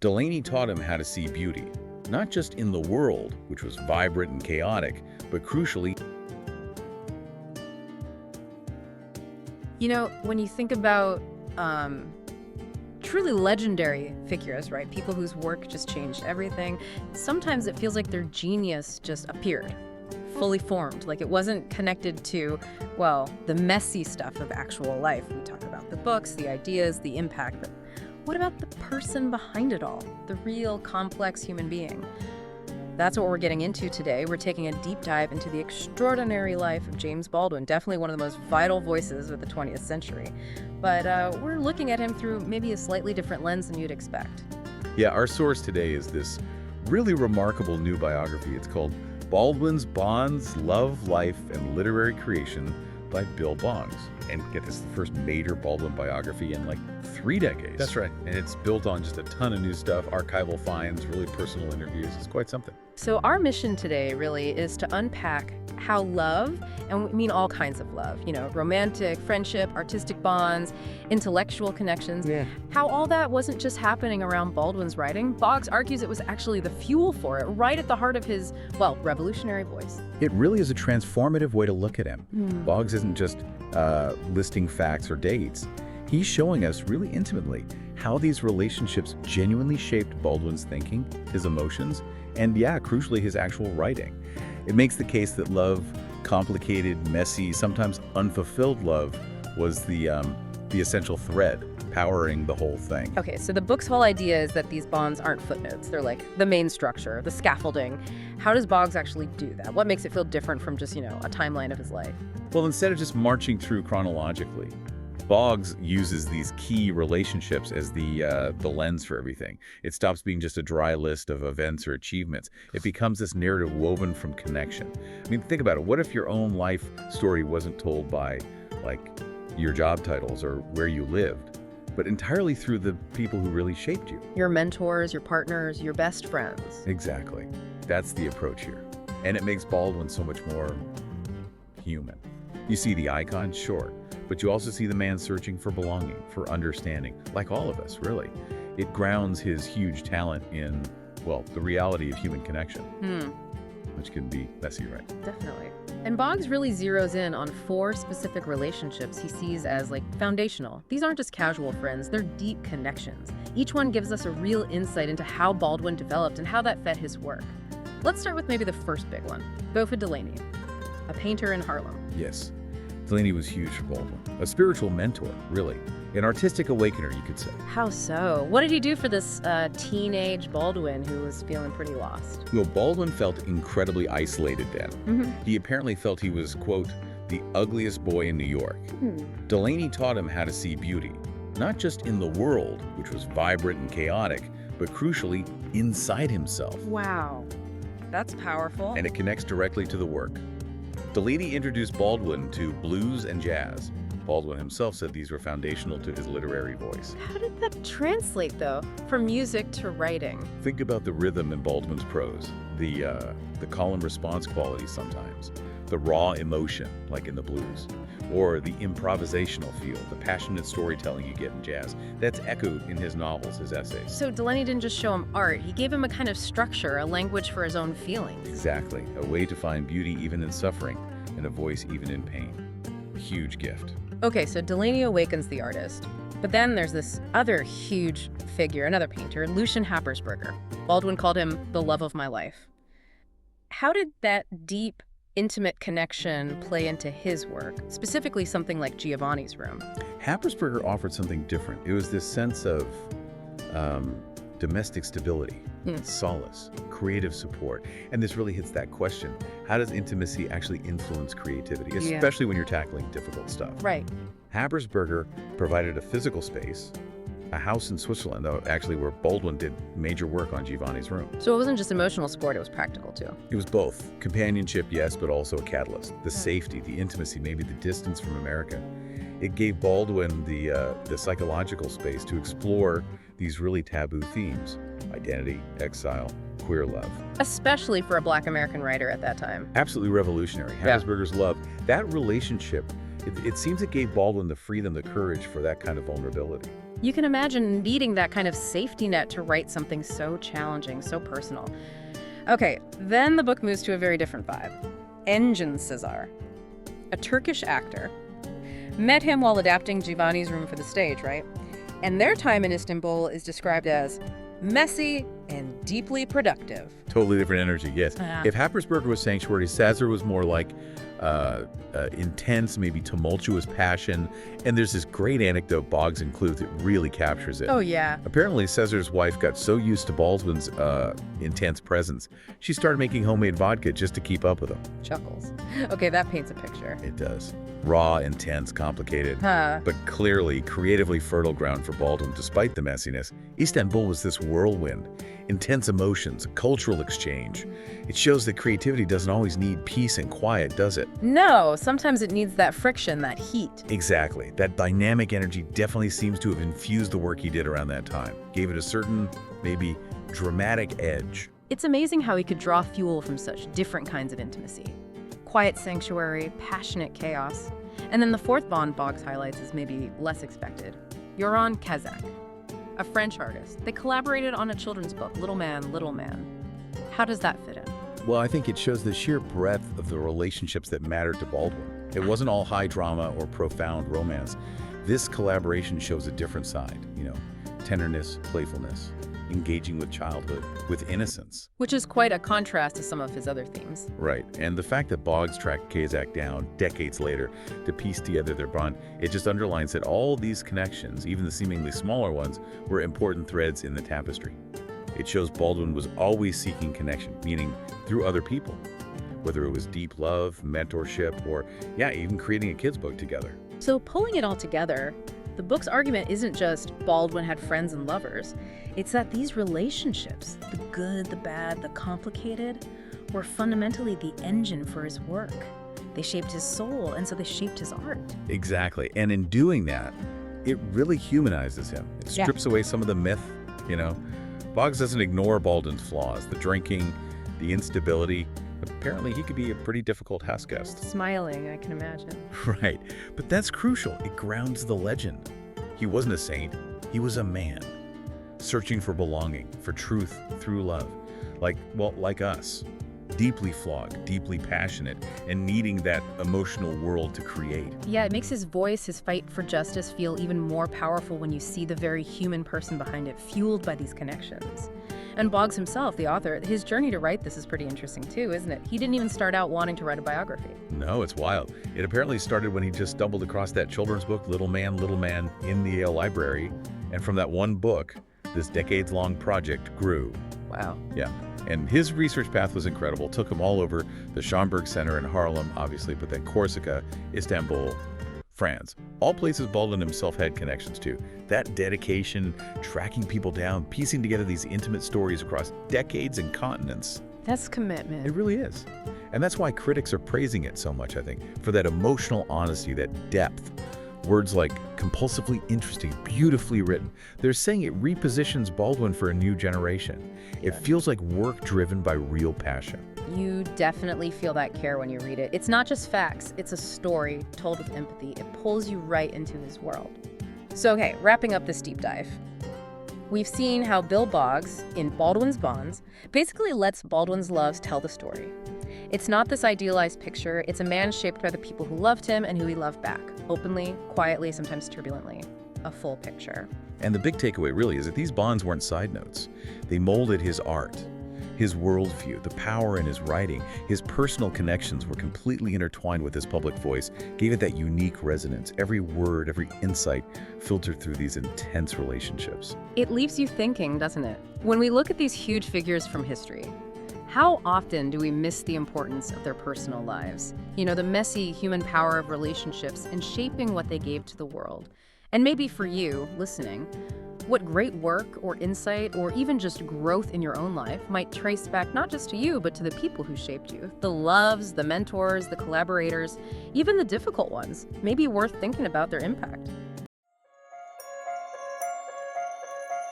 Delaney taught him how to see beauty, not just in the world, which was vibrant and chaotic, but crucially. You know, when you think about truly legendary figures, right? People whose work just changed everything, sometimes it feels like their genius just appeared, fully formed. Like it wasn't connected to, well, the messy stuff of actual life. We talk about the books, the ideas, the impact, but what about the person behind it all? The real complex human being? That's what we're getting into today. We're taking a deep dive into the extraordinary life of James Baldwin, definitely one of the most vital voices of the 20th century. But we're looking at him through maybe a slightly different lens than you'd expect. Yeah, our source today is this really remarkable new biography. It's called Baldwin's Bonds, Love, Life, and Literary Creation by Bill Boggs. And get this, the first major Baldwin biography in like 3 decades. That's right. And it's built on just a ton of new stuff, archival finds, really personal interviews. It's quite something. So our mission today really is to unpack how love, and we mean all kinds of love, you know, romantic, friendship, artistic bonds, intellectual connections, how all that wasn't just happening around Baldwin's writing. Boggs argues it was actually the fuel for it, right at the heart of his, well, revolutionary voice. It really is a transformative way to look at him. Boggs isn't just listing facts or dates. He's showing us really intimately how these relationships genuinely shaped Baldwin's thinking, his emotions, and yeah, crucially, his actual writing. It makes the case that love, complicated, messy, sometimes unfulfilled love, was the essential thread powering the whole thing. Okay, so the book's whole idea is that these bonds aren't footnotes. They're like the main structure, the scaffolding. How does Boggs actually do that? What makes it feel different from just, you know, a timeline of his life? Well, instead of just marching through chronologically, Boggs uses these key relationships as the lens for everything. It stops being just a dry list of events or achievements. It becomes this narrative woven from connection. I mean, think about it. What if your own life story wasn't told by, like, your job titles or where you lived, but entirely through the people who really shaped you? Your mentors, your partners, your best friends. Exactly. That's the approach here. And it makes Baldwin so much more human. You see the icon, sure, but you also see the man searching for belonging, for understanding, like all of us, really. It grounds his huge talent in, well, the reality of human connection, which can be messy, right? Definitely. And Boggs really zeroes in on 4 specific relationships he sees as, like, foundational. These aren't just casual friends, they're deep connections. Each one gives us a real insight into how Baldwin developed and how that fed his work. Let's start with maybe the first big one, Beauford Delaney, a painter in Harlem. Yes. Delaney was huge for Baldwin. A spiritual mentor, really. An artistic awakener, you could say. How so? What did he do for this teenage Baldwin who was feeling pretty lost? Well, Baldwin felt incredibly isolated then. He apparently felt he was, quote, the ugliest boy in New York. Delaney taught him how to see beauty, not just in the world, which was vibrant and chaotic, but crucially, inside himself. Wow. That's powerful. And it connects directly to the work. Delaney introduced Baldwin to blues and jazz. Baldwin himself said these were foundational to his literary voice. How did that translate, though, from music to writing? Think about the rhythm in Baldwin's prose, the call and response quality sometimes, the raw emotion, like in the blues, or the improvisational feel, the passionate storytelling you get in jazz. That's echoed in his novels, his essays. So Delaney didn't just show him art, he gave him a kind of structure, a language for his own feelings. Exactly, a way to find beauty even in suffering, and a voice even in pain. A huge gift. Okay, so Delaney awakens the artist. But then there's this other huge figure, another painter, Lucien Happersberger. Baldwin called him the love of my life. How did that deep, intimate connection play into his work, specifically something like Giovanni's Room? Happersberger offered something different. It was this sense of domestic stability, solace, creative support. And this really hits that question. How does intimacy actually influence creativity, especially when you're tackling difficult stuff? Right. Happersberger provided a physical space, a house in Switzerland, though, actually, where Baldwin did major work on Giovanni's Room. So it wasn't just emotional support, it was practical too. It was both. Companionship, yes, but also a catalyst. The safety, the intimacy, maybe the distance from America. It gave Baldwin the psychological space to explore these really taboo themes: identity, exile, queer love. Especially for a Black American writer at that time. Absolutely revolutionary. Happersberger's love, that relationship, it seems it gave Baldwin the freedom, the courage for that kind of vulnerability. You can imagine needing that kind of safety net to write something so challenging, so personal. Okay, then the book moves to a very different vibe. Engin Cezzar, a Turkish actor. Met him while adapting Giovanni's Room for the stage, right? And their time in Istanbul is described as messy and deeply productive. Totally different energy, yes. Yeah. If Happersberger was sanctuary, Cezzar was more like intense, maybe tumultuous passion. And there's this great anecdote Boggs includes that really captures it. Oh, yeah. Apparently, Cezzar's wife got so used to Baldwin's intense presence, she started making homemade vodka just to keep up with him. Chuckles. Okay, that paints a picture. It does. Raw, intense, complicated, Huh. but clearly creatively fertile ground for Baldwin despite the messiness. Istanbul was this whirlwind, intense emotions, cultural exchange. It shows that creativity doesn't always need peace and quiet, does it? No, sometimes it needs that friction, that heat. Exactly. That dynamic energy definitely seems to have infused the work he did around that time. Gave it a certain, maybe, dramatic edge. It's amazing how he could draw fuel from such different kinds of intimacy. Quiet sanctuary, passionate chaos. And then the fourth bond Boggs highlights is maybe less expected. Yoran Cazac, a French artist. They collaborated on a children's book, Little Man, Little Man. How does that fit in? Well, I think it shows the sheer breadth of the relationships that mattered to Baldwin. It wasn't all high drama or profound romance. This collaboration shows a different side, tenderness, playfulness, engaging with childhood, with innocence. Which is quite a contrast to some of his other themes. Right, and the fact that Boggs tracked Cazac down decades later to piece together their bond, it just underlines that all these connections, even the seemingly smaller ones, were important threads in the tapestry. It shows Baldwin was always seeking connection, meaning through other people, whether it was deep love, mentorship, or, even creating a kid's book together. So pulling it all together, the book's argument isn't just Baldwin had friends and lovers. It's that these relationships, the good, the bad, the complicated, were fundamentally the engine for his work. They shaped his soul, and so they shaped his art. Exactly, and in doing that, it really humanizes him. It strips away some of the myth, Boggs doesn't ignore Baldwin's flaws, the drinking, the instability. Apparently, he could be a pretty difficult house guest. Smiling, I can imagine. Right, but that's crucial. It grounds the legend. He wasn't a saint. He was a man, searching for belonging, for truth through love, like us. Deeply flawed, deeply passionate, and needing that emotional world to create. Yeah, it makes his voice, his fight for justice, feel even more powerful when you see the very human person behind it, fueled by these connections. And Boggs himself, the author, his journey to write this is pretty interesting too, isn't it? He didn't even start out wanting to write a biography. No, it's wild. It apparently started when he just stumbled across that children's book, Little Man, in the Yale library. And from that one book, this decades-long project grew. Wow. Yeah. And his research path was incredible. Took him all over the Schomburg Center in Harlem, obviously, but then Corsica, Istanbul, France. All places Baldwin himself had connections to. That dedication, tracking people down, piecing together these intimate stories across decades and continents. That's commitment. It really is. And that's why critics are praising it so much, I think, for that emotional honesty, that depth. Words like compulsively interesting, beautifully written. They're saying it repositions Baldwin for a new generation. It feels like work driven by real passion. You definitely feel that care when you read it. It's not just facts, it's a story told with empathy. It pulls you right into his world. So, okay, wrapping up this deep dive. We've seen how Bill Boggs, in Baldwin's Bonds, basically lets Baldwin's loves tell the story. It's not this idealized picture, it's a man shaped by the people who loved him and who he loved back, openly, quietly, sometimes turbulently. A full picture. And the big takeaway really is that these bonds weren't side notes. They molded his art, his worldview, the power in his writing. His personal connections were completely intertwined with his public voice, gave it that unique resonance. Every word, every insight filtered through these intense relationships. It leaves you thinking, doesn't it? When we look at these huge figures from history, how often do we miss the importance of their personal lives? The messy human power of relationships in shaping what they gave to the world. And maybe for you, listening, what great work or insight or even just growth in your own life might trace back not just to you, but to the people who shaped you. The loves, the mentors, the collaborators, even the difficult ones, may be worth thinking about their impact.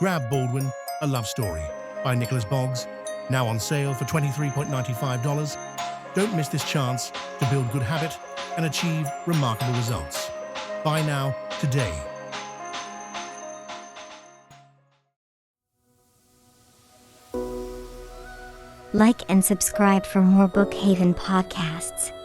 Grab Baldwin, A Love Story by Nicholas Boggs, now on sale for $23.95. Don't miss this chance to build good habit and achieve remarkable results. Buy now, today. Like and subscribe for more Bookhaven podcasts.